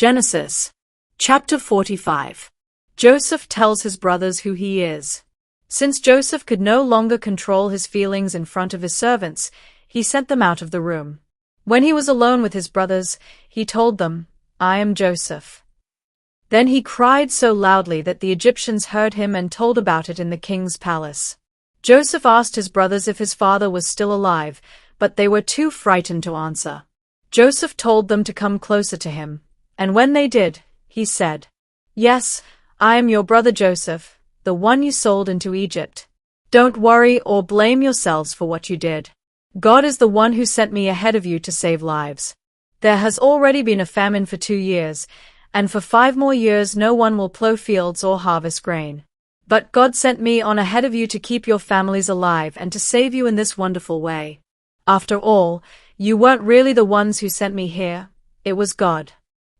Genesis. Chapter 45. Joseph tells his brothers who he is. Since Joseph could no longer control his feelings in front of his servants, he sent them out of the room. When he was alone with his brothers, he told them, "I am Joseph." Then he cried so loudly that the Egyptians heard him and told about it in the king's palace. Joseph asked his brothers if his father was still alive, but they were too frightened to answer. Joseph told them to come closer to him, and when they did, he said, "Yes, I am your brother Joseph, the one you sold into Egypt. Don't worry or blame yourselves for what you did. God is the one who sent me ahead of you to save lives. There has already been a famine for 2 years, and for 5 more years no one will plow fields or harvest grain. But God sent me on ahead of you to keep your families alive and to save you in this wonderful way. After all, you weren't really the ones who sent me here, it was God.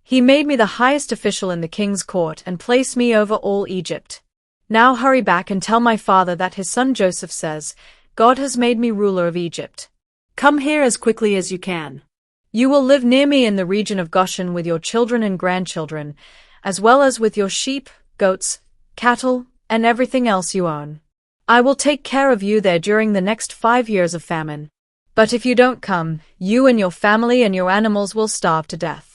He made me the highest official in the king's court and placed me over all Egypt. Now hurry back and tell my father that his son Joseph says, 'God has made me ruler of Egypt. Come here as quickly as you can. You will live near me in the region of Goshen with your children and grandchildren, as well as with your sheep, goats, cattle, and everything else you own. I will take care of you there during the next 5 years of famine. But if you don't come, you and your family and your animals will starve to death.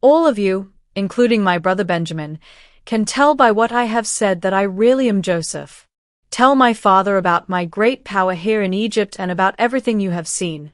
All of you, including my brother Benjamin, can tell by what I have said that I really am Joseph. Tell my father about my great power here in Egypt and about everything you have seen.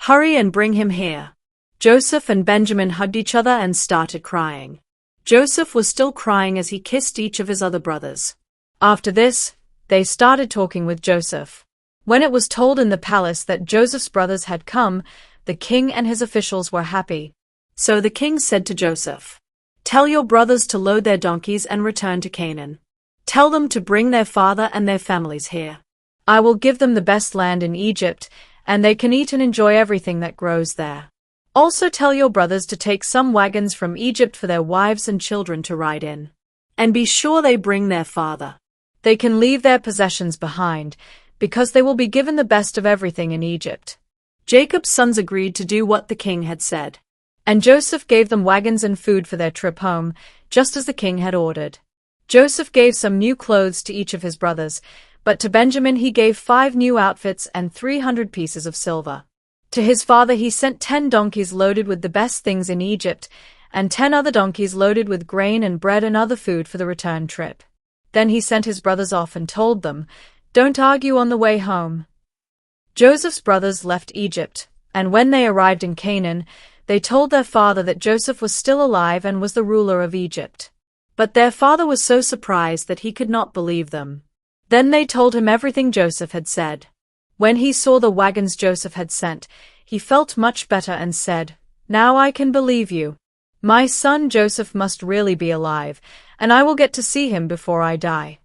Hurry and bring him here." Joseph and Benjamin hugged each other and started crying. Joseph was still crying as he kissed each of his other brothers. After this, they started talking with Joseph. When it was told in the palace that Joseph's brothers had come, the king and his officials were happy. So the king said to Joseph, "Tell your brothers to load their donkeys and return to Canaan. Tell them to bring their father and their families here. I will give them the best land in Egypt, and they can eat and enjoy everything that grows there. Also tell your brothers to take some wagons from Egypt for their wives and children to ride in. And be sure they bring their father. They can leave their possessions behind, because they will be given the best of everything in Egypt." Jacob's sons agreed to do what the king had said. And Joseph gave them wagons and food for their trip home, just as the king had ordered. Joseph gave some new clothes to each of his brothers, but to Benjamin he gave 5 new outfits and 300 pieces of silver. To his father he sent 10 donkeys loaded with the best things in Egypt, and 10 other donkeys loaded with grain and bread and other food for the return trip. Then he sent his brothers off and told them, "Don't argue on the way home." Joseph's brothers left Egypt, and when they arrived in Canaan, they told their father that Joseph was still alive and was the ruler of Egypt. But their father was so surprised that he could not believe them. Then they told him everything Joseph had said. When he saw the wagons Joseph had sent, he felt much better and said, "Now I can believe you. My son Joseph must really be alive, and I will get to see him before I die."